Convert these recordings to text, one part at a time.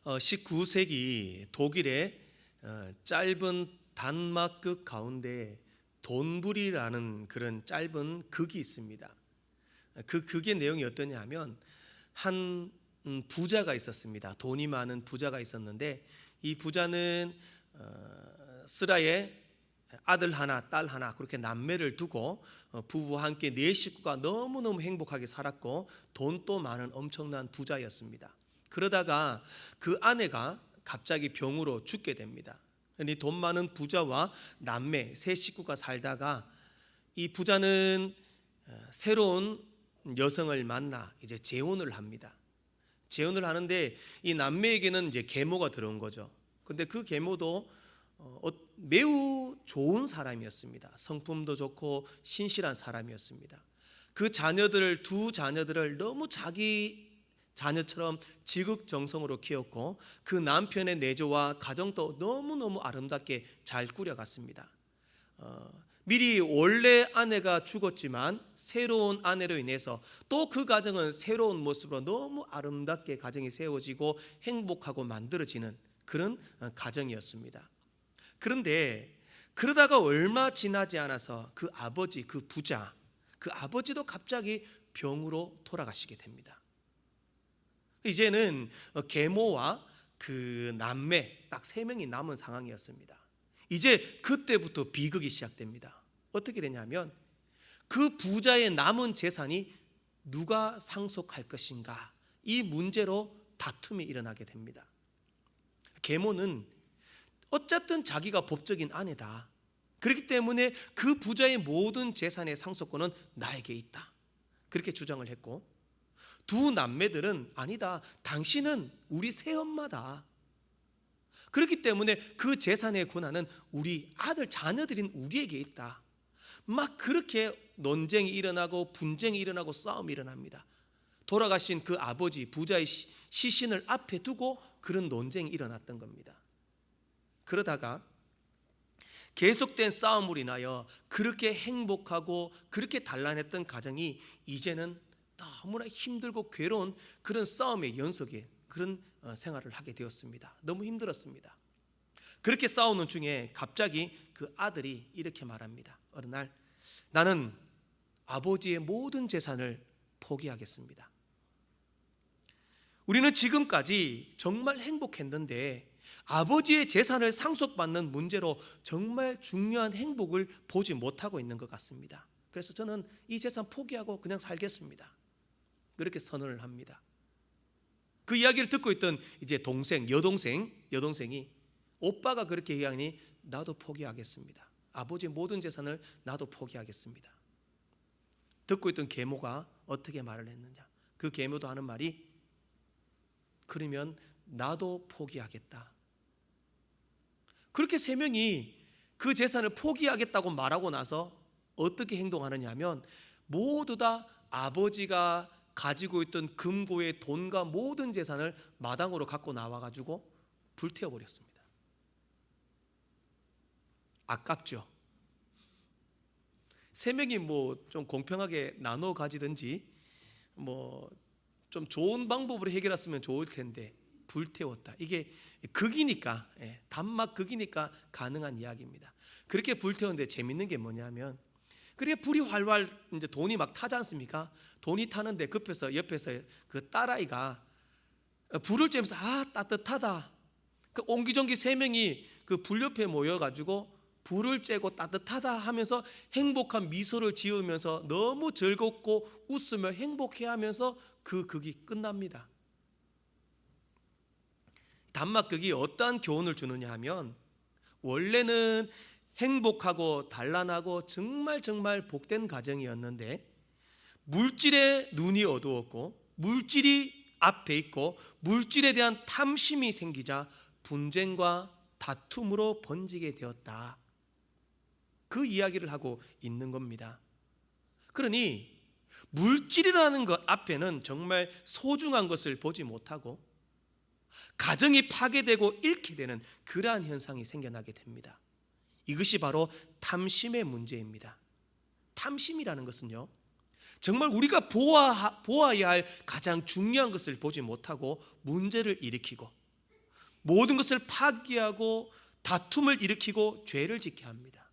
19세기 독일의 짧은 단막극 가운데 돈불이라는 그런 짧은 극이 있습니다. 그 극의 내용이 어떠냐 하면 한 부자가 있었습니다. 돈이 많은 부자가 있었는데 이 부자는 스라에 아들 하나 딸 하나 그렇게 남매를 두고 부부와 함께 네 식구가 너무너무 행복하게 살았고 돈도 많은 엄청난 부자였습니다. 그러다가 그 아내가 갑자기 병으로 죽게 됩니다. 이 돈 많은 부자와 남매 세 식구가 살다가 이 부자는 새로운 여성을 만나 이제 재혼을 합니다. 재혼을 하는데 이 남매에게는 이제 계모가 들어온 거죠. 근데 그 계모도 매우 좋은 사람이었습니다. 성품도 좋고 신실한 사람이었습니다. 그 두 자녀들을 너무 자기 자녀처럼 지극정성으로 키웠고 그 남편의 내조와 가정도 너무너무 아름답게 잘 꾸려갔습니다. 미리 원래 아내가 죽었지만 새로운 아내로 인해서 또 그 가정은 새로운 모습으로 너무 아름답게 가정이 세워지고 행복하고 만들어지는 그런 가정이었습니다. 그런데 그러다가 얼마 지나지 않아서 그 아버지, 그 부자, 그 아버지도 갑자기 병으로 돌아가시게 됩니다. 이제는 계모와 그 남매 딱 3명이 남은 상황이었습니다. 이제 그때부터 비극이 시작됩니다. 어떻게 되냐면 그 부자의 남은 재산이 누가 상속할 것인가 이 문제로 다툼이 일어나게 됩니다. 계모는 어쨌든 자기가 법적인 아내다. 그렇기 때문에 그 부자의 모든 재산의 상속권은 나에게 있다. 그렇게 주장을 했고 두 남매들은 아니다. 당신은 우리 새엄마다. 그렇기 때문에 그 재산의 권한은 우리 아들 자녀들인 우리에게 있다. 막 그렇게 논쟁이 일어나고 분쟁이 일어나고 싸움이 일어납니다. 돌아가신 그 아버지 부자의 시신을 앞에 두고 그런 논쟁이 일어났던 겁니다. 그러다가 계속된 싸움으로 인하여 그렇게 행복하고 그렇게 단란했던 가정이 이제는 너무나 힘들고 괴로운 그런 싸움의 연속에 그런 생활을 하게 되었습니다. 너무 힘들었습니다. 그렇게 싸우는 중에 갑자기 그 아들이 이렇게 말합니다. 어느 날 나는 아버지의 모든 재산을 포기하겠습니다. 우리는 지금까지 정말 행복했는데 아버지의 재산을 상속받는 문제로 정말 중요한 행복을 보지 못하고 있는 것 같습니다. 그래서 저는 이 재산 포기하고 그냥 살겠습니다. 그렇게 선언을 합니다. 그 이야기를 듣고 있던 이제 여동생이 오빠가 그렇게 얘기하니 나도 포기하겠습니다. 아버지의 모든 재산을 나도 포기하겠습니다. 듣고 있던 계모가 어떻게 말을 했느냐. 그 계모도 하는 말이 그러면 나도 포기하겠다. 그렇게 3명이 그 재산을 포기하겠다고 말하고 나서 어떻게 행동하느냐 하면 모두 다 아버지가 가지고 있던 금고의 돈과 모든 재산을 마당으로 갖고 나와가지고 불태워버렸습니다. 아깝죠. 3명이 뭐 좀 공평하게 나눠 가지든지 뭐 좀 좋은 방법으로 해결했으면 좋을 텐데 불태웠다. 이게 극이니까 단막 극이니까 가능한 이야기입니다. 그렇게 불태웠는데 재밌는 게 뭐냐면 그렇게 불이 활활 이제 돈이 막 타지 않습니까? 돈이 타는데 급해서 옆에서 그 딸아이가 불을 쬐면서 따뜻하다. 그 옹기종기 3명이 그 불 옆에 모여가지고 불을 쬐고 따뜻하다 하면서 행복한 미소를 지으면서 너무 즐겁고 웃으며 행복해하면서 그 극이 끝납니다. 단막극이 어떠한 교훈을 주느냐 하면 원래는 행복하고 단란하고 정말 복된 가정이었는데 물질에 눈이 어두웠고 물질이 앞에 있고 물질에 대한 탐심이 생기자 분쟁과 다툼으로 번지게 되었다. 그 이야기를 하고 있는 겁니다. 그러니 물질이라는 것 앞에는 정말 소중한 것을 보지 못하고 가정이 파괴되고 잃게 되는 그러한 현상이 생겨나게 됩니다. 이것이 바로 탐심의 문제입니다. 탐심이라는 것은요, 정말 우리가 보아야 할 가장 중요한 것을 보지 못하고 문제를 일으키고 모든 것을 파기하고 다툼을 일으키고 죄를 짓게 합니다.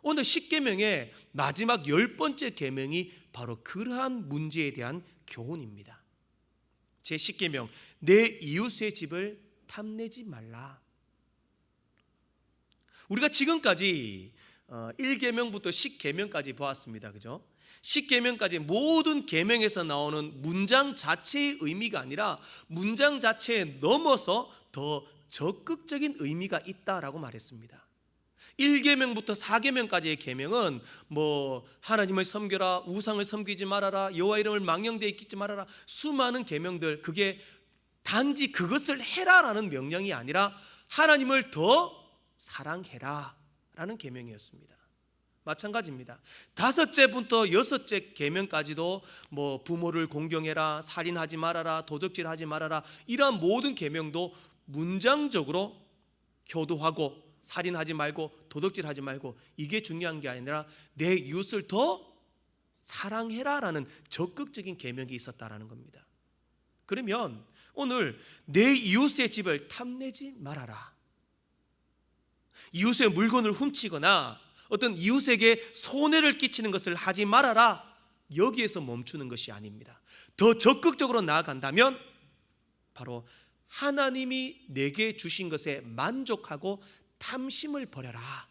오늘 10계명의 마지막 10번째 계명이 바로 그러한 문제에 대한 교훈입니다. 제 10계명, 내 이웃의 집을 탐내지 말라. 우리가 지금까지 1계명부터 10계명까지 보았습니다. 그죠? 10계명까지 모든 계명에서 나오는 문장 자체의 의미가 아니라 문장 자체에 넘어서 더 적극적인 의미가 있다라고 말했습니다. 1계명부터 4계명까지의 계명은 하나님을 섬겨라, 우상을 섬기지 말아라, 여호와 이름을 망령되이 잊지 말아라, 수많은 계명들, 그게 단지 그것을 해라라는 명령이 아니라 하나님을 더 사랑해라 라는 계명이었습니다. 마찬가지입니다. 5째부터 6째 계명까지도 부모를 공경해라, 살인하지 말아라, 도적질하지 말아라, 이러한 모든 계명도 문장적으로 효도하고 살인하지 말고 도둑질하지 말고, 이게 중요한 게 아니라 내 이웃을 더 사랑해라라는 적극적인 계명이 있었다라는 겁니다. 그러면 오늘 내 이웃의 집을 탐내지 말아라, 이웃의 물건을 훔치거나 어떤 이웃에게 손해를 끼치는 것을 하지 말아라, 여기에서 멈추는 것이 아닙니다. 더 적극적으로 나아간다면 바로 하나님이 내게 주신 것에 만족하고 탐심을 버려라,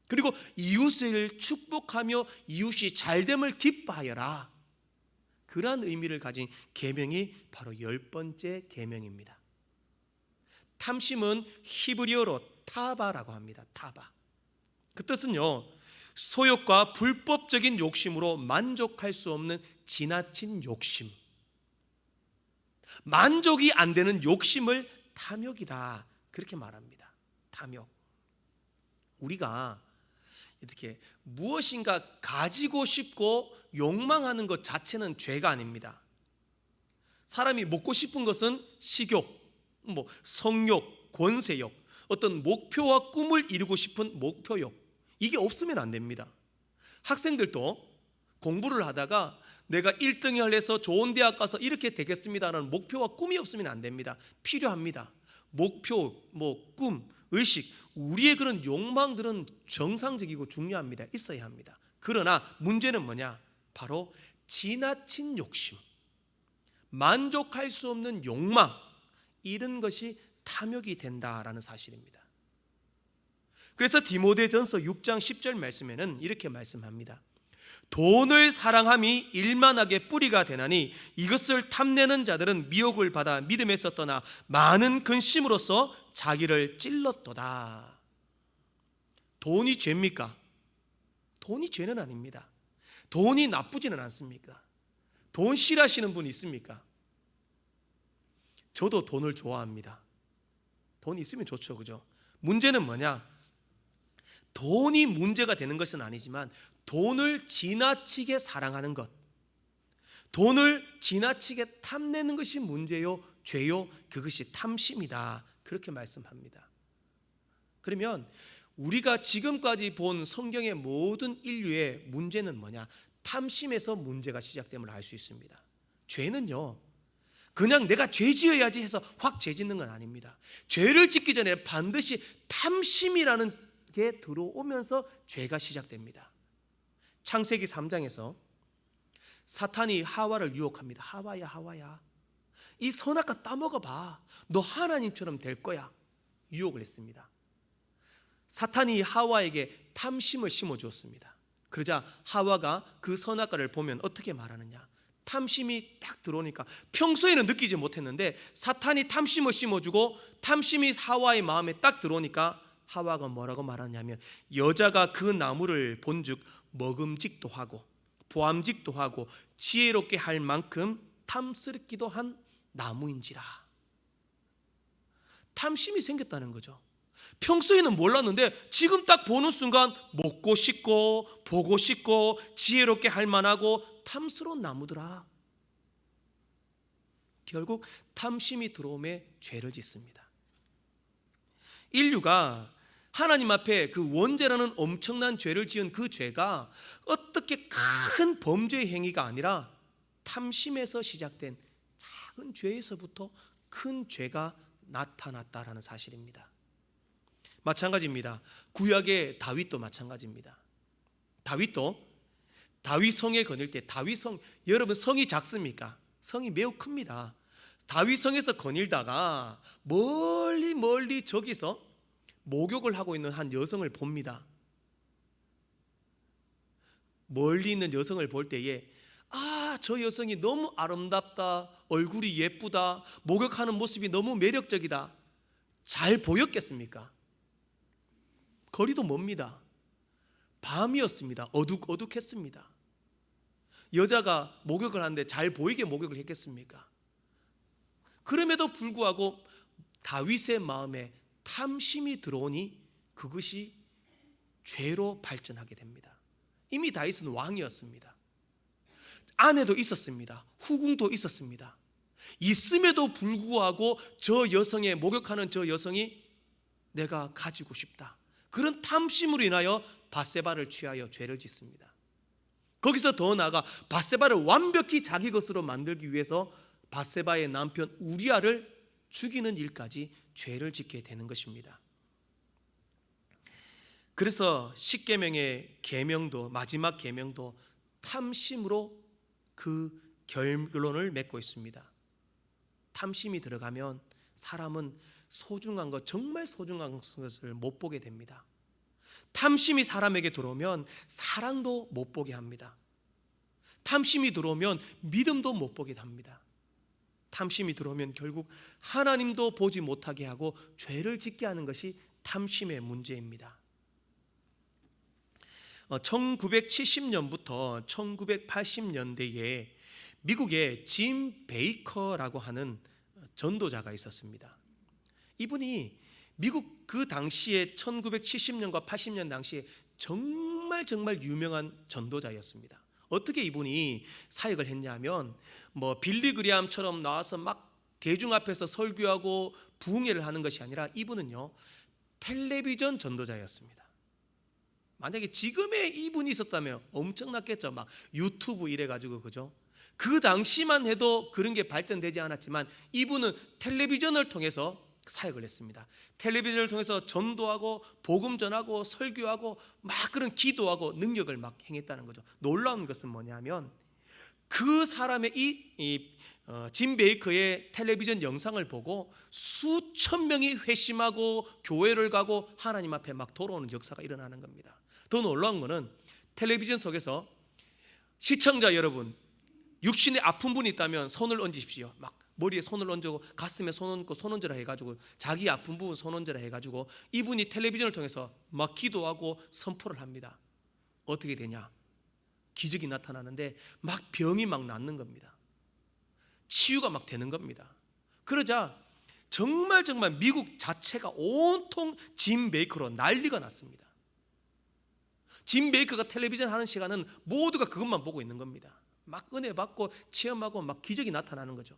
그리고 이웃을 축복하며 이웃이 잘됨을 기뻐하여라, 그러한 의미를 가진 계명이 바로 10번째 계명입니다. 탐심은 히브리어로 타바라고 합니다. 타바. 그 뜻은요, 소욕과 불법적인 욕심으로 만족할 수 없는 지나친 욕심, 만족이 안 되는 욕심을 탐욕이다, 그렇게 말합니다. 탐욕. 우리가 이렇게 무엇인가 가지고 싶고 욕망하는 것 자체는 죄가 아닙니다. 사람이 먹고 싶은 것은 식욕, 성욕, 권세욕, 어떤 목표와 꿈을 이루고 싶은 목표욕, 이게 없으면 안 됩니다. 학생들도 공부를 하다가 내가 1등을 해서 좋은 대학 가서 이렇게 되겠습니다라는 목표와 꿈이 없으면 안 됩니다. 필요합니다. 목표, 꿈, 의식, 우리의 그런 욕망들은 정상적이고 중요합니다. 있어야 합니다. 그러나 문제는 뭐냐? 바로 지나친 욕심, 만족할 수 없는 욕망, 이런 것이 탐욕이 된다라는 사실입니다. 그래서 디모데전서 6장 10절 말씀에는 이렇게 말씀합니다. 돈을 사랑함이 일만하게 뿌리가 되나니 이것을 탐내는 자들은 미혹을 받아 믿음에서 떠나 많은 근심으로써 자기를 찔렀도다. 돈이 죄입니까? 돈이 죄는 아닙니다. 돈이 나쁘지는 않습니까? 돈 싫어하시는 분 있습니까? 저도 돈을 좋아합니다. 돈 있으면 좋죠, 그죠? 문제는 뭐냐? 돈이 문제가 되는 것은 아니지만 돈을 지나치게 사랑하는 것, 돈을 지나치게 탐내는 것이 문제요, 죄요, 그것이 탐심이다, 그렇게 말씀합니다. 그러면 우리가 지금까지 본 성경의 모든 인류의 문제는 뭐냐? 탐심에서 문제가 시작됨을 알 수 있습니다. 죄는요, 그냥 내가 죄 지어야지 해서 확 죄 짓는 건 아닙니다. 죄를 짓기 전에 반드시 탐심이라는 게 들어오면서 죄가 시작됩니다. 창세기 3장에서 사탄이 하와를 유혹합니다. 하와야, 이 선악과 따먹어봐, 너 하나님처럼 될 거야, 유혹을 했습니다. 사탄이 하와에게 탐심을 심어주었습니다. 그러자 하와가 그 선악과를 보면 어떻게 말하느냐? 탐심이 딱 들어오니까 평소에는 느끼지 못했는데 사탄이 탐심을 심어주고 탐심이 하와의 마음에 딱 들어오니까 하와가 뭐라고 말하냐면, 여자가 그 나무를 본즉 먹음직도 하고 보암직도 하고 지혜롭게 할 만큼 탐스럽기도 한 나무인지라. 탐심이 생겼다는 거죠. 평소에는 몰랐는데 지금 딱 보는 순간 먹고 싶고 보고 싶고 지혜롭게 할 만하고 탐스러운 나무더라. 결국 탐심이 들어오면 죄를 짓습니다. 인류가 하나님 앞에 그 원죄라는 엄청난 죄를 지은 그 죄가 어떻게 큰 범죄의 행위가 아니라 탐심에서 시작된 작은 죄에서부터 큰 죄가 나타났다라는 사실입니다. 마찬가지입니다. 구약의 다윗도 마찬가지입니다. 다윗 성에 거닐 때, 여러분 성이 작습니까? 성이 매우 큽니다. 다윗 성에서 거닐다가 멀리 저기서 목욕을 하고 있는 한 여성을 봅니다. 멀리 있는 여성을 볼 때에 저 여성이 너무 아름답다, 얼굴이 예쁘다, 목욕하는 모습이 너무 매력적이다. 잘 보였겠습니까? 거리도 멉니다. 밤이었습니다. 어둑어둑했습니다. 여자가 목욕을 하는데 잘 보이게 목욕을 했겠습니까? 그럼에도 불구하고 다윗의 마음에 탐심이 들어오니 그것이 죄로 발전하게 됩니다. 이미 다윗은 왕이었습니다. 아내도 있었습니다. 후궁도 있었습니다. 있음에도 불구하고 목욕하는 저 여성이 내가 가지고 싶다, 그런 탐심으로 인하여 밧세바를 취하여 죄를 짓습니다. 거기서 더 나아가 밧세바를 완벽히 자기 것으로 만들기 위해서 밧세바의 남편 우리아를 죽이는 일까지 죄를 짓게 되는 것입니다. 그래서 십계명의 계명도, 마지막 계명도 탐심으로 그 결론을 맺고 있습니다. 탐심이 들어가면 사람은 소중한 것, 정말 소중한 것을 못 보게 됩니다. 탐심이 사람에게 들어오면 사랑도 못 보게 합니다. 탐심이 들어오면 믿음도 못 보게 합니다. 탐심이 들어오면 결국 하나님도 보지 못하게 하고 죄를 짓게 하는 것이 탐심의 문제입니다. 1970년부터 1980년대에 미국의 짐 베이커라고 하는 전도자가 있었습니다. 이분이 미국 그 당시에 1970년과 80년 당시에 정말 유명한 전도자였습니다. 어떻게 이분이 사역을 했냐면 빌리 그레함처럼 나와서 막 대중 앞에서 설교하고 부흥회를 하는 것이 아니라 이분은요, 텔레비전 전도자였습니다. 만약에 지금의 이분이 있었다면 엄청났겠죠. 막 유튜브 이래가지고, 그죠? 그 당시만 해도 그런 게 발전되지 않았지만 이분은 텔레비전을 통해서 사역을 했습니다. 텔레비전을 통해서 전도하고 복음 전하고 설교하고 막 그런 기도하고 능력을 막 행했다는 거죠. 놀라운 것은 뭐냐면 그 사람의 짐 베이커의 텔레비전 영상을 보고 수천 명이 회심하고 교회를 가고 하나님 앞에 막 돌아오는 역사가 일어나는 겁니다. 더 놀라운 것은 텔레비전 속에서 시청자 여러분, 육신에 아픈 분이 있다면 손을 얹으십시오. 막 머리에 손을 얹고 가슴에 손 얹고 손 얹으라 해가지고 자기 아픈 부분 손 얹으라 해가지고 이분이 텔레비전을 통해서 막 기도하고 선포를 합니다. 어떻게 되냐? 기적이 나타나는데 막 병이 막 낫는 겁니다. 치유가 막 되는 겁니다. 그러자 정말 미국 자체가 온통 짐 베이커로 난리가 났습니다. 짐 베이커가 텔레비전 하는 시간은 모두가 그것만 보고 있는 겁니다. 막 은혜 받고 체험하고 막 기적이 나타나는 거죠.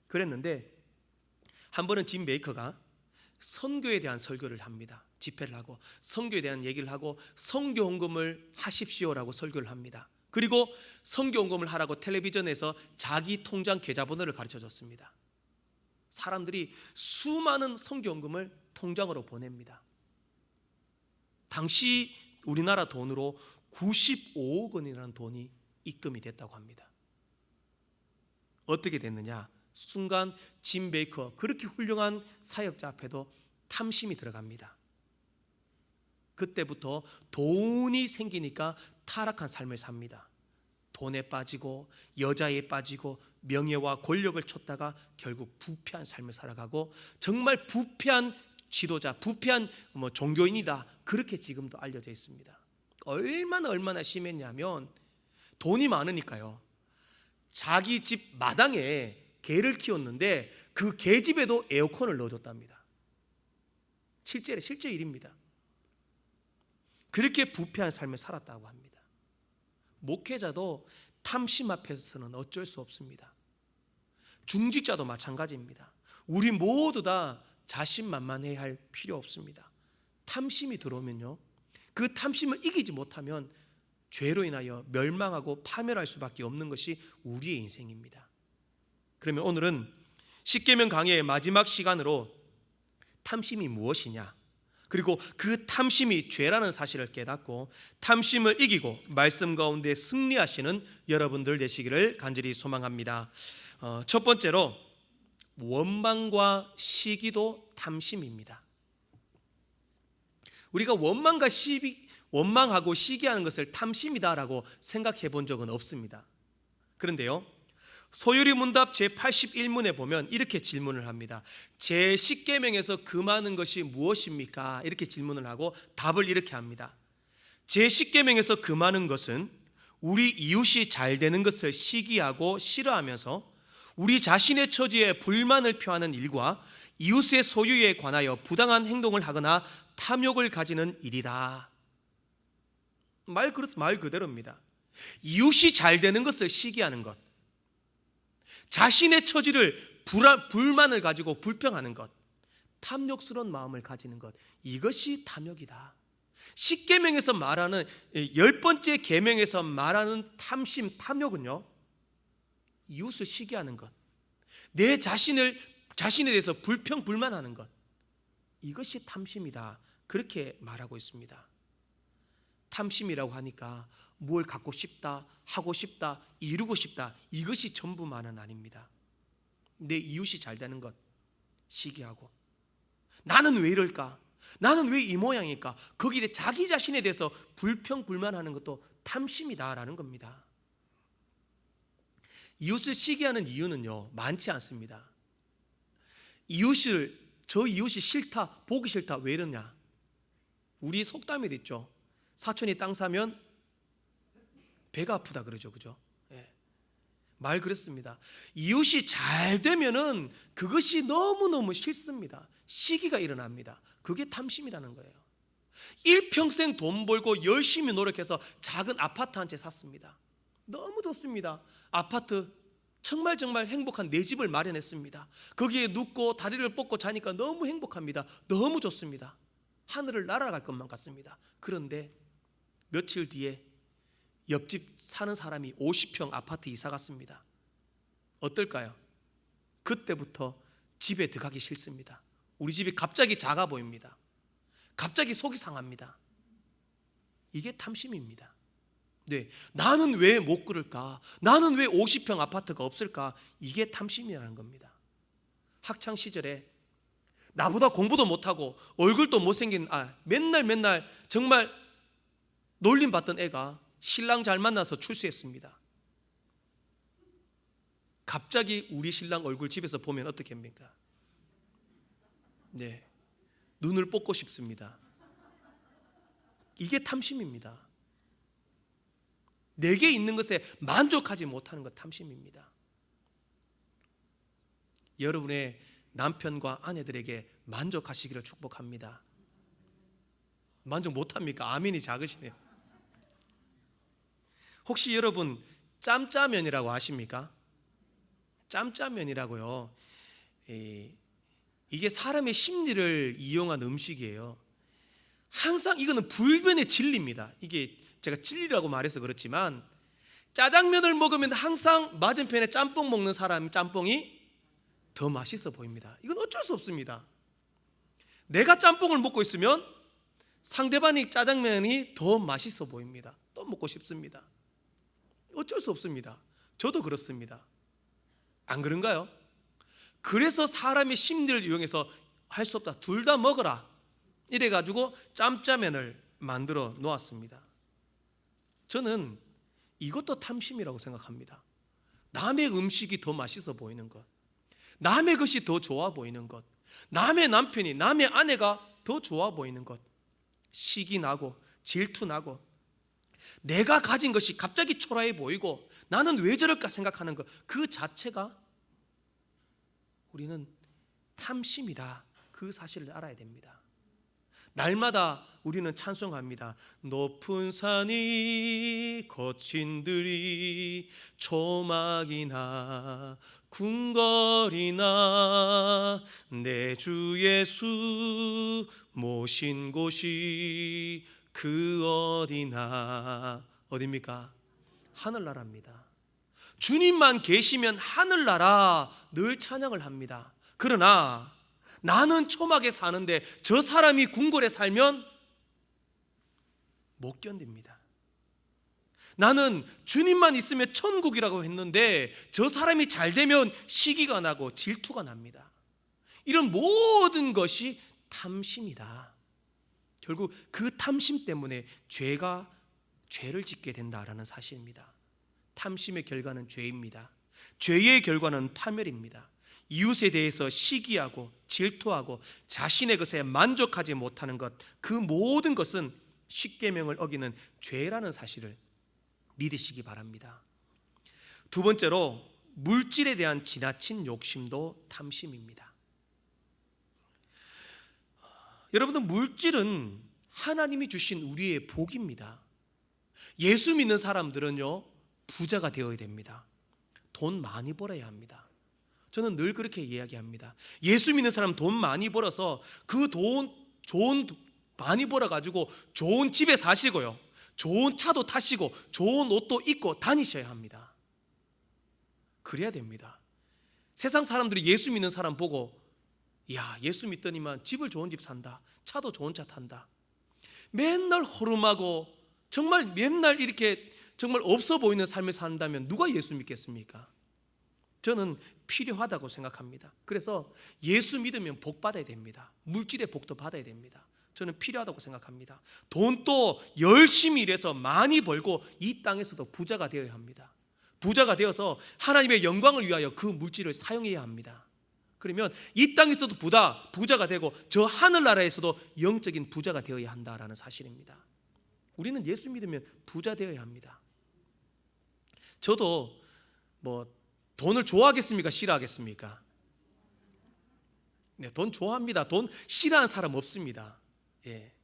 그랬는데 한 번은 짐 베이커가 선교에 대한 설교를 합니다. 집회를 하고 선교에 대한 얘기를 하고 선교 헌금을 하십시오라고 설교를 합니다. 그리고 선교 헌금을 하라고 텔레비전에서 자기 통장 계좌번호를 가르쳐 줬습니다. 사람들이 수많은 선교 헌금을 통장으로 보냅니다. 당시 우리나라 돈으로 95억 원이라는 돈이 입금이 됐다고 합니다. 어떻게 됐느냐? 순간 짐 베이커, 그렇게 훌륭한 사역자 앞에도 탐심이 들어갑니다. 그때부터 돈이 생기니까 타락한 삶을 삽니다. 돈에 빠지고 여자에 빠지고 명예와 권력을 쫓다가 결국 부패한 삶을 살아가고 정말 부패한 지도자, 부패한 종교인이다, 그렇게 지금도 알려져 있습니다. 얼마나 심했냐면 돈이 많으니까요, 자기 집 마당에 개를 키웠는데 그 개집에도 에어컨을 넣어줬답니다. 실제 일입니다. 그렇게 부패한 삶을 살았다고 합니다. 목회자도 탐심 앞에서는 어쩔 수 없습니다. 중직자도 마찬가지입니다. 우리 모두 다 자신만만해야 할 필요 없습니다. 탐심이 들어오면요, 그 탐심을 이기지 못하면 죄로 인하여 멸망하고 파멸할 수밖에 없는 것이 우리의 인생입니다. 그러면 오늘은 십계명 강해의 마지막 시간으로 탐심이 무엇이냐, 그리고 그 탐심이 죄라는 사실을 깨닫고 탐심을 이기고 말씀 가운데 승리하시는 여러분들 되시기를 간절히 소망합니다. 첫 번째로 원망과 시기도 탐심입니다. 우리가 원망하고 시기하는 것을 탐심이다라고 생각해 본 적은 없습니다. 그런데요, 소유리 문답 제81문에 보면 이렇게 질문을 합니다. 제10계명에서 금하는 것이 무엇입니까? 이렇게 질문을 하고 답을 이렇게 합니다. 제10계명에서 금하는 것은 우리 이웃이 잘 되는 것을 시기하고 싫어하면서 우리 자신의 처지에 불만을 표하는 일과 이웃의 소유에 관하여 부당한 행동을 하거나 탐욕을 가지는 일이다. 말 그대로입니다. 이웃이 잘 되는 것을 시기하는 것, 자신의 처지를 불만을 가지고 불평하는 것, 탐욕스러운 마음을 가지는 것, 이것이 탐욕이다. 10계명에서 말하는 10번째 계명에서 말하는 탐심, 탐욕은요, 이웃을 시기하는 것, 내 자신에 대해서 불만하는 것, 이것이 탐심이다. 그렇게 말하고 있습니다. 탐심이라고 하니까 뭘 갖고 싶다, 하고 싶다, 이루고 싶다, 이것이 전부만은 아닙니다. 내 이웃이 잘 되는 것 시기하고, 나는 왜 이럴까, 나는 왜 이 모양일까, 거기에 자기 자신에 대해서 불평불만하는 것도 탐심이다라는 겁니다. 이웃을 시기하는 이유는요, 많지 않습니다. 저 이웃이 싫다, 보기 싫다, 왜 이러냐, 우리 속담에 있죠. 사촌이 땅 사면 배가 아프다 그러죠, 그죠? 예. 말 그렇습니다. 이웃이 잘 되면은 그것이 너무너무 싫습니다. 시기가 일어납니다. 그게 탐심이라는 거예요. 일평생 돈 벌고 열심히 노력해서 작은 아파트 한 채 샀습니다. 너무 좋습니다. 아파트 정말 행복한 내 집을 마련했습니다. 거기에 눕고 다리를 뻗고 자니까 너무 행복합니다. 너무 좋습니다. 하늘을 날아갈 것만 같습니다. 그런데 며칠 뒤에 옆집 사는 사람이 50평 아파트 이사 갔습니다. 어떨까요? 그때부터 집에 들어가기 싫습니다. 우리 집이 갑자기 작아 보입니다. 갑자기 속이 상합니다. 이게 탐심입니다. 네, 나는 왜 못 그럴까? 나는 왜 50평 아파트가 없을까? 이게 탐심이라는 겁니다. 학창 시절에 나보다 공부도 못하고 얼굴도 못생긴 맨날 정말 놀림받던 애가 신랑 잘 만나서 출세했습니다. 갑자기 우리 신랑 얼굴 집에서 보면 어떻게 합니까? 네, 눈을 뽑고 싶습니다. 이게 탐심입니다. 내게 있는 것에 만족하지 못하는 것, 탐심입니다. 여러분의 남편과 아내들에게 만족하시기를 축복합니다. 만족 못합니까? 아멘이 작으시네요. 혹시 여러분 짬짜면이라고 아십니까? 짬짜면이라고요, 이게 사람의 심리를 이용한 음식이에요. 항상 이거는 불변의 진리입니다. 이게 제가 진리라고 말해서 그렇지만 짜장면을 먹으면 항상 맞은편에 짬뽕 먹는 사람 짬뽕이 더 맛있어 보입니다. 이건 어쩔 수 없습니다. 내가 짬뽕을 먹고 있으면 상대방이 짜장면이 더 맛있어 보입니다. 또 먹고 싶습니다. 어쩔 수 없습니다. 저도 그렇습니다. 안 그런가요? 그래서 사람의 심리를 이용해서 할 수 없다, 둘 다 먹어라, 이래가지고 짬짜면을 만들어 놓았습니다. 저는 이것도 탐심이라고 생각합니다. 남의 음식이 더 맛있어 보이는 것, 남의 것이 더 좋아 보이는 것, 남의 남편이, 남의 아내가 더 좋아 보이는 것, 시기 나고 질투 나고 내가 가진 것이 갑자기 초라해 보이고 나는 왜 저럴까 생각하는 것, 그 자체가 우리는 탐심이다, 그 사실을 알아야 됩니다. 날마다 우리는 찬송합니다. 높은 산이 거친 들이 초막이나 궁궐이나 내 주 예수 모신 곳이 그 어디나, 어디입니까? 하늘나라입니다. 주님만 계시면 하늘나라 늘 찬양을 합니다. 그러나 나는 첨하게 사는데 저 사람이 궁궐에 살면 못 견딥니다. 나는 주님만 있으면 천국이라고 했는데 저 사람이 잘 되면 시기가 나고 질투가 납니다. 이런 모든 것이 탐심이다. 결국 그 탐심 때문에 죄를 짓게 된다라는 사실입니다. 탐심의 결과는 죄입니다. 죄의 결과는 파멸입니다. 이웃에 대해서 시기하고 질투하고 자신의 것에 만족하지 못하는 것, 그 모든 것은 십계명을 어기는 죄라는 사실을 믿으시기 바랍니다. 두 번째로 물질에 대한 지나친 욕심도 탐심입니다. 여러분들, 물질은 하나님이 주신 우리의 복입니다. 예수 믿는 사람들은요, 부자가 되어야 됩니다. 돈 많이 벌어야 합니다. 저는 늘 그렇게 이야기합니다. 예수 믿는 사람 돈 많이 벌어서 그 좋은 많이 벌어가지고 좋은 집에 사시고요, 좋은 차도 타시고 좋은 옷도 입고 다니셔야 합니다. 그래야 됩니다. 세상 사람들이 예수 믿는 사람 보고, 야, 예수 믿더니만 집을 좋은 집 산다, 차도 좋은 차 탄다, 맨날 허름하고 정말 맨날 이렇게 정말 없어 보이는 삶을 산다면 누가 예수 믿겠습니까? 저는 필요하다고 생각합니다. 그래서 예수 믿으면 복 받아야 됩니다. 물질의 복도 받아야 됩니다. 저는 필요하다고 생각합니다. 돈도 열심히 일해서 많이 벌고 이 땅에서도 부자가 되어야 합니다. 부자가 되어서 하나님의 영광을 위하여 그 물질을 사용해야 합니다. 그러면 이 땅에서도 부자가 되고 저 하늘나라에서도 영적인 부자가 되어야 한다라는 사실입니다. 우리는 예수 믿으면 부자 되어야 합니다. 저도 돈을 좋아하겠습니까? 싫어하겠습니까? 네, 돈 좋아합니다. 돈 싫어하는 사람 없습니다. 예.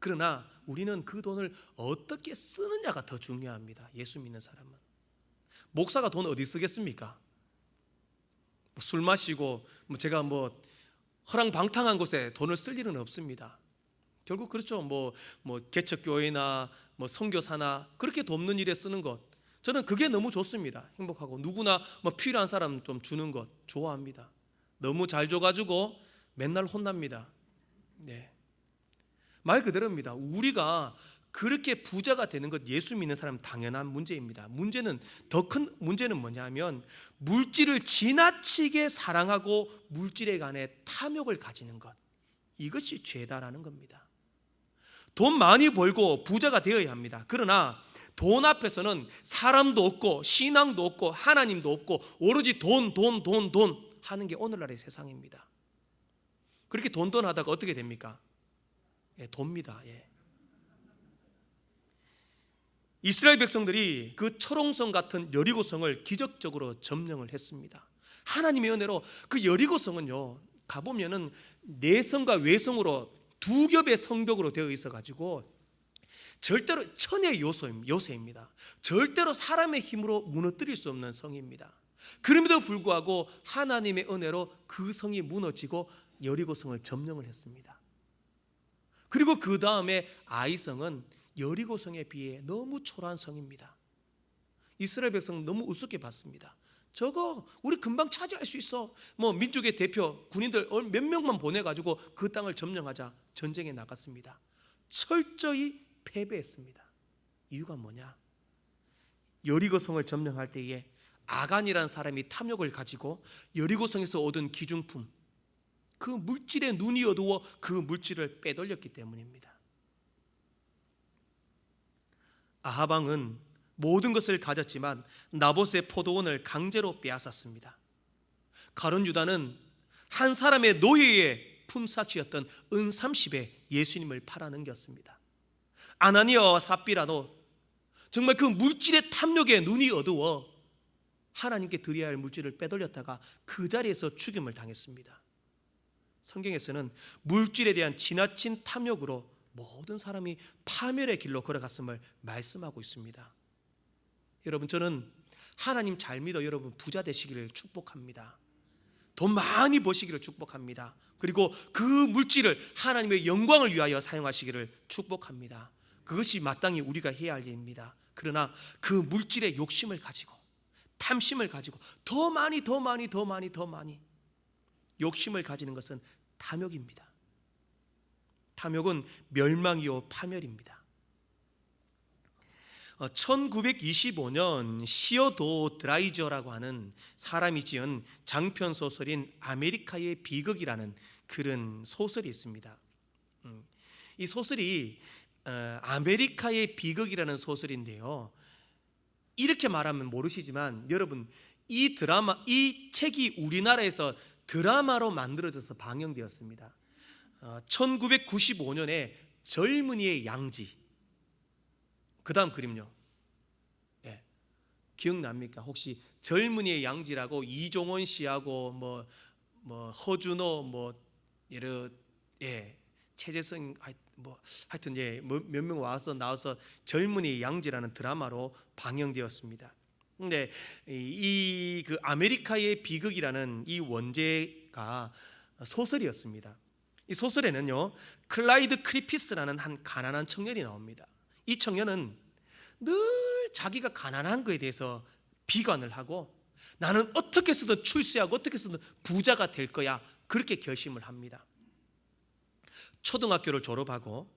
그러나 우리는 그 돈을 어떻게 쓰느냐가 더 중요합니다. 예수 믿는 사람은. 목사가 돈 어디 쓰겠습니까? 술 마시고 제가 허랑방탕한 곳에 돈을 쓸 일은 없습니다. 결국 그렇죠. 개척교회나 선교사나 그렇게 돕는 일에 쓰는 것, 저는 그게 너무 좋습니다. 행복하고 누구나 필요한 사람 좀 주는 것 좋아합니다. 너무 잘 줘가지고 맨날 혼납니다. 네. 말 그대로입니다. 우리가 그렇게 부자가 되는 것, 예수 믿는 사람은 당연한 문제입니다. 더 큰 문제는 뭐냐면 물질을 지나치게 사랑하고 물질에 관해 탐욕을 가지는 것, 이것이 죄다라는 겁니다. 돈 많이 벌고 부자가 되어야 합니다. 그러나 돈 앞에서는 사람도 없고 신앙도 없고 하나님도 없고 오로지 돈 하는 게 오늘날의 세상입니다. 그렇게 돈 하다가 어떻게 됩니까? 예, 돕니다. 예. 이스라엘 백성들이 그 철옹성 같은 여리고성을 기적적으로 점령을 했습니다. 하나님의 은혜로 그 여리고성은요, 가보면은 내성과 외성으로 두 겹의 성벽으로 되어 있어가지고 절대로 천의 요새입니다. 절대로 사람의 힘으로 무너뜨릴 수 없는 성입니다. 그럼에도 불구하고 하나님의 은혜로 그 성이 무너지고 여리고성을 점령을 했습니다. 그리고 그 다음에 아이성은 여리고성에 비해 너무 초라한 성입니다. 이스라엘 백성은 너무 우습게 봤습니다. 저거 우리 금방 차지할 수 있어. 민족의 대표 군인들 몇 명만 보내가지고 그 땅을 점령하자 전쟁에 나갔습니다. 철저히 패배했습니다. 이유가 뭐냐? 여리고성을 점령할 때에 아간이라는 사람이 탐욕을 가지고 여리고성에서 얻은 기중품, 그 물질에 눈이 어두워 그 물질을 빼돌렸기 때문입니다. 아합 왕은 모든 것을 가졌지만 나봇의 포도원을 강제로 빼앗았습니다. 가룟 유다는 한 사람의 노예의 품삯이었던 은 30에 예수님을 팔아넘겼습니다. 아나니아와 삽비라도 정말 그 물질의 탐욕에 눈이 어두워 하나님께 드려야 할 물질을 빼돌렸다가 그 자리에서 죽임을 당했습니다. 성경에서는 물질에 대한 지나친 탐욕으로 모든 사람이 파멸의 길로 걸어갔음을 말씀하고 있습니다. 여러분, 저는 하나님 잘 믿어 여러분 부자 되시기를 축복합니다. 돈 많이 버시기를 축복합니다. 그리고 그 물질을 하나님의 영광을 위하여 사용하시기를 축복합니다. 그것이 마땅히 우리가 해야 할 일입니다. 그러나 그 물질의 욕심을 가지고 탐심을 가지고 더 많이 욕심을 가지는 것은 탐욕입니다. 탐욕은 멸망이요 파멸입니다. 1925년 시어도 드라이저라고 하는 사람이 지은 장편 소설인 아메리카의 비극이라는 그런 소설이 있습니다. 이 소설이 아메리카의 비극이라는 소설인데요. 이렇게 말하면 모르시지만 여러분, 이 책이 우리나라에서 드라마로 만들어져서 방영되었습니다. 1995년에 젊은이의 양지. 그 다음 그림요. 예, 기억납니까? 혹시 젊은이의 양지라고 이종원 씨하고 뭐 허준호 여러 최재성 하여튼 몇 명 나와서 젊은이의 양지라는 드라마로 방영되었습니다. 근데 이 그 아메리카의 비극이라는 이 원제가 소설이었습니다. 이 소설에는요, 클라이드 크리피스라는 한 가난한 청년이 나옵니다. 이 청년은 늘 자기가 가난한 거에 대해서 비관을 하고 나는 어떻게 해서든 출세하고 어떻게 해서든 부자가 될 거야, 그렇게 결심을 합니다. 초등학교를 졸업하고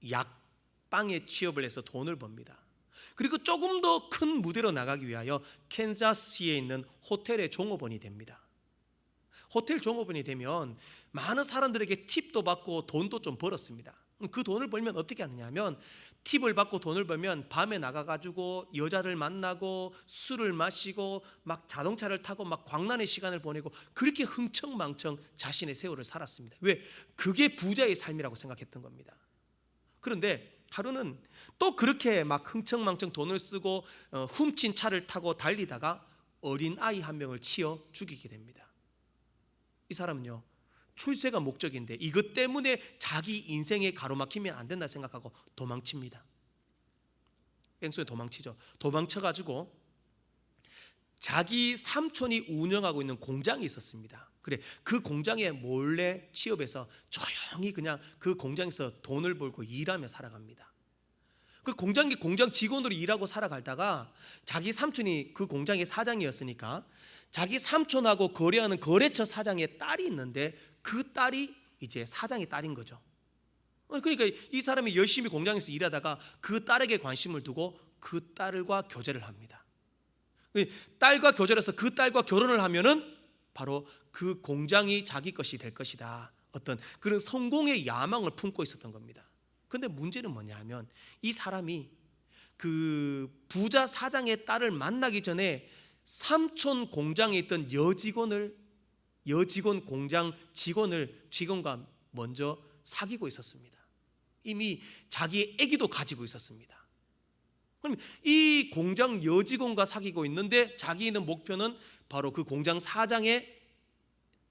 약방에 취업을 해서 돈을 법니다. 그리고 조금 더 큰 무대로 나가기 위하여 캔자스시에 있는 호텔의 종업원이 됩니다. 호텔 종업원이 되면 많은 사람들에게 팁도 받고 돈도 좀 벌었습니다. 그 돈을 벌면 어떻게 하느냐 하면, 팁을 받고 돈을 벌면 밤에 나가가지고 여자를 만나고 술을 마시고 막 자동차를 타고 막 광란의 시간을 보내고 그렇게 흥청망청 자신의 세월을 살았습니다. 왜? 그게 부자의 삶이라고 생각했던 겁니다. 그런데 하루는 또 그렇게 막 흥청망청 돈을 쓰고 훔친 차를 타고 달리다가 어린 아이 한 명을 치어 죽이게 됩니다. 이 사람은요, 출세가 목적인데 이것 때문에 자기 인생에 가로막히면 안 된다 생각하고 도망칩니다. 뺑소니 도망치죠. 도망쳐가지고 자기 삼촌이 운영하고 있는 공장이 있었습니다. 그래, 그 공장에 몰래 취업해서 조용히 그냥 그 공장에서 돈을 벌고 일하며 살아갑니다. 그 공장 직원으로 일하고 살아가다가 자기 삼촌이 그 공장의 사장이었으니까 자기 삼촌하고 거래하는 거래처 사장의 딸이 있는데 그 딸이 이제 사장의 딸인 거죠. 그러니까 이 사람이 열심히 공장에서 일하다가 그 딸에게 관심을 두고 그 딸과 교제를 합니다. 딸과 교제를 해서 그 딸과 결혼을 하면은 바로 그 공장이 자기 것이 될 것이다, 어떤 그런 성공의 야망을 품고 있었던 겁니다. 그런데 문제는 뭐냐 하면, 이 사람이 그 부자 사장의 딸을 만나기 전에 삼촌 공장에 있던 여직원 공장 직원과 먼저 사귀고 있었습니다. 이미 자기의 아기도 가지고 있었습니다. 그럼 이 공장 여직원과 사귀고 있는데 자기는 목표는 바로 그 공장 사장의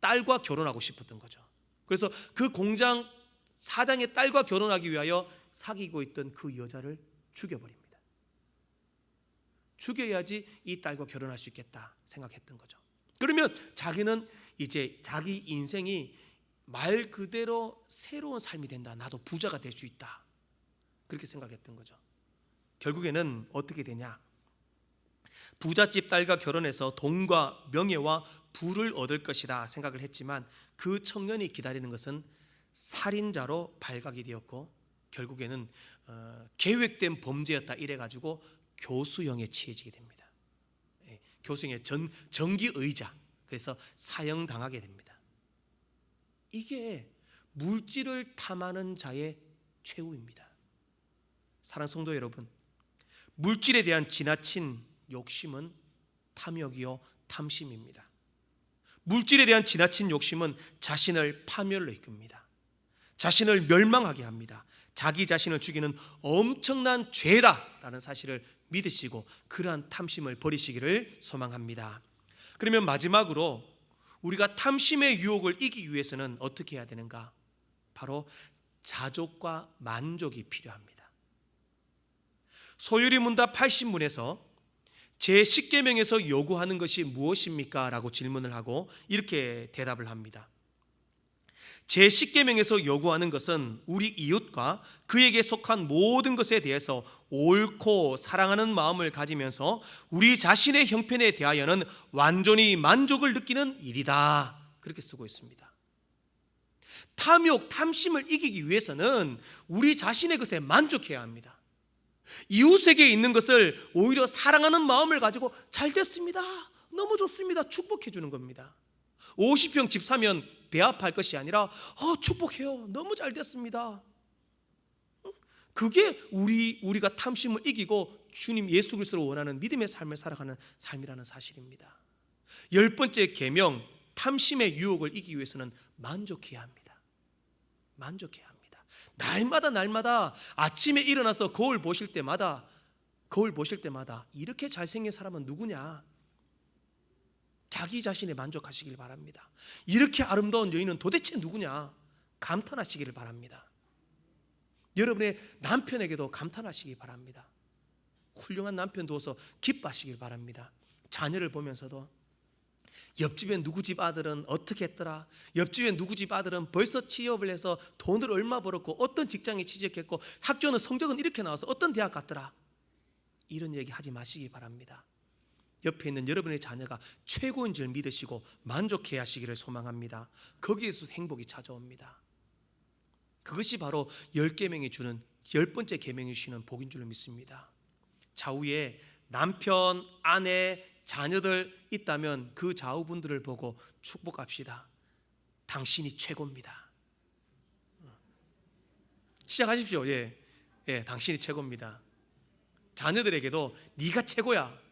딸과 결혼하고 싶었던 거죠. 그래서 그 공장 사장의 딸과 결혼하기 위하여 사귀고 있던 그 여자를 죽여버립니다. 죽여야지 이 딸과 결혼할 수 있겠다 생각했던 거죠. 그러면 자기는 이제 자기 인생이 말 그대로 새로운 삶이 된다, 나도 부자가 될 수 있다, 그렇게 생각했던 거죠. 결국에는 어떻게 되냐, 부잣집 딸과 결혼해서 돈과 명예와 부를 얻을 것이다 생각을 했지만 그 청년이 기다리는 것은 살인자로 발각이 되었고 결국에는 계획된 범죄였다 이래가지고 교수형에 처해지게 됩니다. 교수형의 정기의자, 그래서 사형당하게 됩니다. 이게 물질을 탐하는 자의 최후입니다. 사랑하는 성도 여러분, 물질에 대한 지나친 욕심은 탐욕이요 탐심입니다. 물질에 대한 지나친 욕심은 자신을 파멸로 이끕니다. 자신을 멸망하게 합니다. 자기 자신을 죽이는 엄청난 죄다라는 사실을 믿으시고 그러한 탐심을 버리시기를 소망합니다. 그러면 마지막으로 우리가 탐심의 유혹을 이기기 위해서는 어떻게 해야 되는가? 바로 자족과 만족이 필요합니다. 소유리 문답 80문에서 제10계명에서 요구하는 것이 무엇입니까? 라고 질문을 하고 이렇게 대답을 합니다. 제10계명에서 요구하는 것은 우리 이웃과 그에게 속한 모든 것에 대해서 옳고 사랑하는 마음을 가지면서 우리 자신의 형편에 대하여는 완전히 만족을 느끼는 일이다, 그렇게 쓰고 있습니다. 탐욕, 탐심을 이기기 위해서는 우리 자신의 것에 만족해야 합니다. 이웃에게 있는 것을 오히려 사랑하는 마음을 가지고 잘 됐습니다, 너무 좋습니다, 축복해 주는 겁니다. 50평 집 사면 배합할 것이 아니라 축복해요, 너무 잘 됐습니다. 그게 우리가 탐심을 이기고 주님 예수 그리스도를 원하는 믿음의 삶을 살아가는 삶이라는 사실입니다. 10번째 계명, 탐심의 유혹을 이기기 위해서는 만족해야 합니다. 만족해야 합니다. 날마다 아침에 일어나서 거울 보실 때마다 이렇게 잘생긴 사람은 누구냐? 자기 자신에 만족하시길 바랍니다. 이렇게 아름다운 여인은 도대체 누구냐? 감탄하시기를 바랍니다. 여러분의 남편에게도 감탄하시기 바랍니다. 훌륭한 남편 두어서 기뻐하시길 바랍니다. 자녀를 보면서도 옆집에 누구 집 아들은 어떻게 했더라, 옆집에 누구 집 아들은 벌써 취업을 해서 돈을 얼마 벌었고 어떤 직장에 취직했고 학교는 성적은 이렇게 나와서 어떤 대학 갔더라, 이런 얘기 하지 마시기 바랍니다. 옆에 있는 여러분의 자녀가 최고인 줄 믿으시고 만족해야 하시기를 소망합니다. 거기에서 행복이 찾아옵니다. 그것이 바로 10계명이 주는 10번째 계명이 주시는 복인 줄로 믿습니다. 좌우에 남편, 아내, 자녀들 있다면 그 좌우분들을 보고 축복합시다. 당신이 최고입니다. 시작하십시오. 예, 당신이 최고입니다. 자녀들에게도 네가 최고야.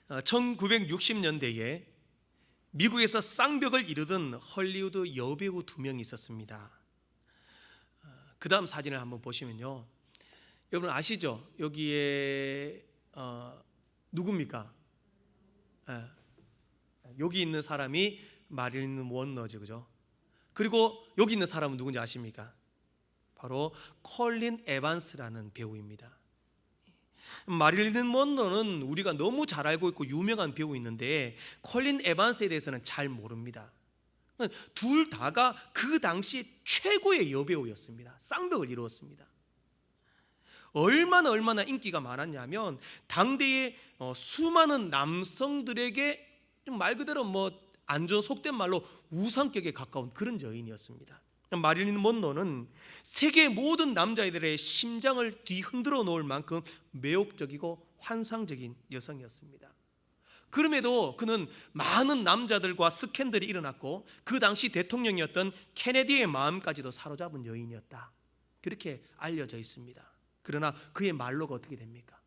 1960년대에 미국에서 쌍벽을 이루던 헐리우드 여배우 2명이 있었습니다. 그 다음 사진을 한번 보시면요, 여러분 아시죠? 여기에 누굽니까? 여기 있는 사람이 마릴린 먼로죠, 그죠? 그리고 여기 있는 사람은 누군지 아십니까? 바로 콜린 에반스라는 배우입니다. 마릴린 먼로는 우리가 너무 잘 알고 있고 유명한 배우인데 콜린 에반스에 대해서는 잘 모릅니다. 둘 다가 그 당시 최고의 여배우였습니다. 쌍벽을 이루었습니다. 얼마나 인기가 많았냐면 당대의 수많은 남성들에게 말 그대로 안 좋은 속된 말로 우상격에 가까운 그런 여인이었습니다. 마릴린 먼로는 세계 모든 남자애들의 심장을 뒤흔들어 놓을 만큼 매혹적이고 환상적인 여성이었습니다. 그럼에도 그는 많은 남자들과 스캔들이 일어났고 그 당시 대통령이었던 케네디의 마음까지도 사로잡은 여인이었다, 그렇게 알려져 있습니다. 그러나 그의 말로가 어떻게 됩니까?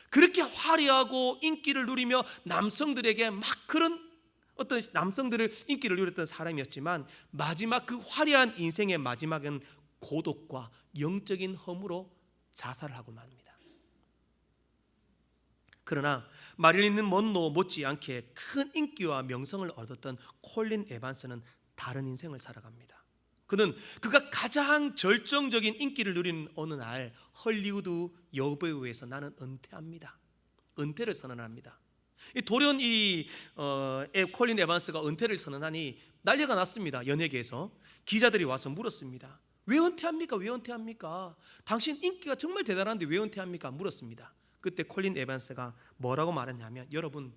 그렇게 화려하고 인기를 누리며 남성들에게 막 그런 어떤 남성들을 인기를 누렸던 사람이었지만 마지막 그 화려한 인생의 마지막은 고독과 영적인 허무로 자살을 하고 맙니다. 그러나 마릴린 먼로 못지않게 큰 인기와 명성을 얻었던 콜린 에반스는 다른 인생을 살아갑니다. 그가 가장 절정적인 인기를 누리는 어느 날 헐리우드 여배우에서 나는 은퇴합니다. 은퇴를 선언합니다. 돌연 콜린 에반스가 은퇴를 선언하니 난리가 났습니다. 연예계에서 기자들이 와서 물었습니다. 왜 은퇴합니까? 왜 은퇴합니까? 당신 인기가 정말 대단한데 왜 은퇴합니까? 물었습니다. 그때 콜린 에반스가 뭐라고 말했냐면, 여러분,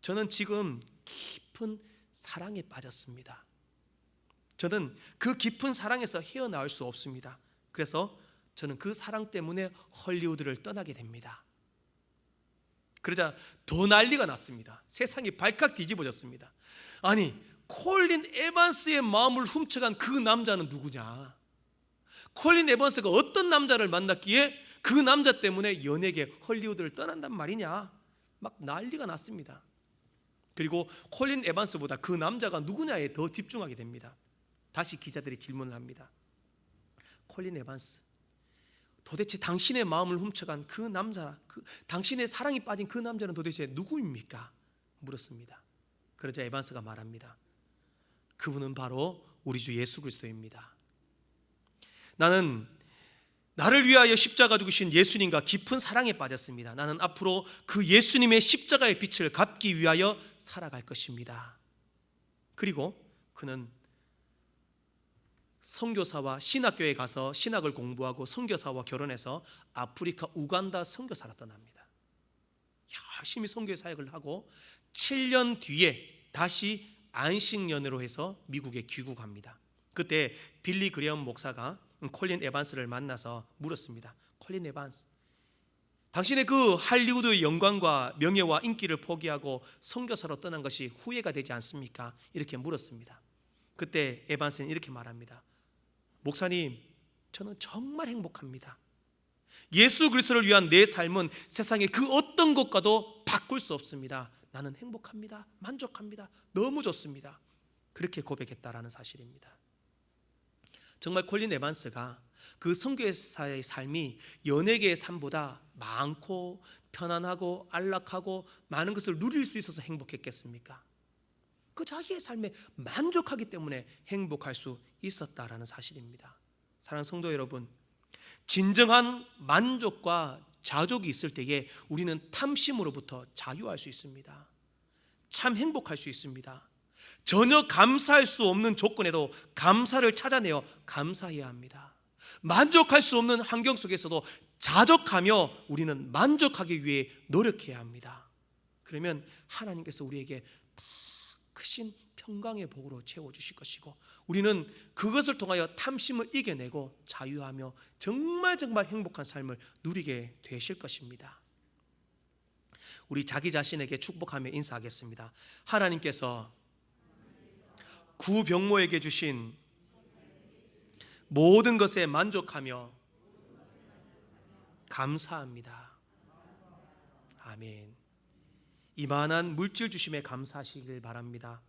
저는 지금 깊은 사랑에 빠졌습니다. 저는 그 깊은 사랑에서 헤어나올 수 없습니다. 그래서 저는 그 사랑 때문에 헐리우드를 떠나게 됩니다. 그러자 더 난리가 났습니다. 세상이 발칵 뒤집어졌습니다. 아니, 콜린 에반스의 마음을 훔쳐간 그 남자는 누구냐? 콜린 에반스가 어떤 남자를 만났기에 그 남자 때문에 연예계 헐리우드를 떠난단 말이냐? 막 난리가 났습니다. 그리고 콜린 에반스보다 그 남자가 누구냐에 더 집중하게 됩니다. 다시 기자들이 질문을 합니다. 콜린 에반스, 도대체 당신의 마음을 훔쳐간 그 남자, 당신의 사랑이 빠진 그 남자는 도대체 누구입니까? 물었습니다. 그러자 에반스가 말합니다. 그분은 바로 우리 주 예수 그리스도입니다. 나는 나를 위하여 십자가 죽으신 예수님과 깊은 사랑에 빠졌습니다. 나는 앞으로 그 예수님의 십자가의 빛을 갚기 위하여 살아갈 것입니다. 그리고 그는 선교사와 신학교에 가서 신학을 공부하고 선교사와 결혼해서 아프리카 우간다 선교사로 떠납니다. 열심히 선교 사역을 하고 7년 뒤에 다시 안식년으로 해서 미국에 귀국합니다. 그때 빌리 그레엄 목사가 콜린 에반스를 만나서 물었습니다. 콜린 에반스, 당신의 그 할리우드의 영광과 명예와 인기를 포기하고 선교사로 떠난 것이 후회가 되지 않습니까? 이렇게 물었습니다. 그때 에반스는 이렇게 말합니다. 목사님, 저는 정말 행복합니다. 예수 그리스도를 위한 내 삶은 세상의 그 어떤 것과도 바꿀 수 없습니다. 나는 행복합니다. 만족합니다. 너무 좋습니다. 그렇게 고백했다라는 사실입니다. 정말 콜린 에반스가 그 선교사의 삶이 연예계의 삶보다 많고 편안하고 안락하고 많은 것을 누릴 수 있어서 행복했겠습니까? 그 자기의 삶에 만족하기 때문에 행복할 수 있었다라는 사실입니다. 사랑하는 성도 여러분, 진정한 만족과 자족이 있을 때에 우리는 탐심으로부터 자유할 수 있습니다. 참 행복할 수 있습니다. 전혀 감사할 수 없는 조건에도 감사를 찾아내어 감사해야 합니다. 만족할 수 없는 환경 속에서도 자족하며 우리는 만족하기 위해 노력해야 합니다. 그러면 하나님께서 우리에게 다 크신 평강의 복으로 채워주실 것이고, 우리는 그것을 통하여 탐심을 이겨내고 자유하며 정말 행복한 삶을 누리게 되실 것입니다. 우리 자기 자신에게 축복하며 인사하겠습니다. 하나님께서 구병모에게 주신 모든 것에 만족하며 감사합니다. 아멘. 이만한 물질 주심에 감사하시길 바랍니다.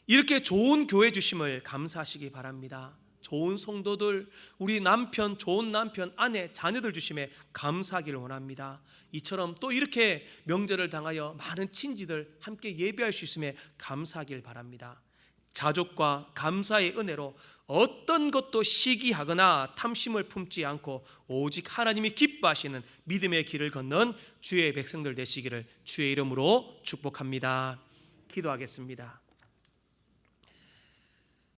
이렇게 좋은 교회 주심을 감사하시기 바랍니다. 좋은 성도들, 우리 남편, 좋은 남편, 아내, 자녀들 주심에 감사하기를 원합니다. 이처럼 또 이렇게 명절을 당하여 많은 친지들 함께 예배할 수 있음에 감사하길 바랍니다. 자족과 감사의 은혜로 어떤 것도 시기하거나 탐심을 품지 않고 오직 하나님이 기뻐하시는 믿음의 길을 걷는 주의 백성들 되시기를 주의 이름으로 축복합니다. 기도하겠습니다.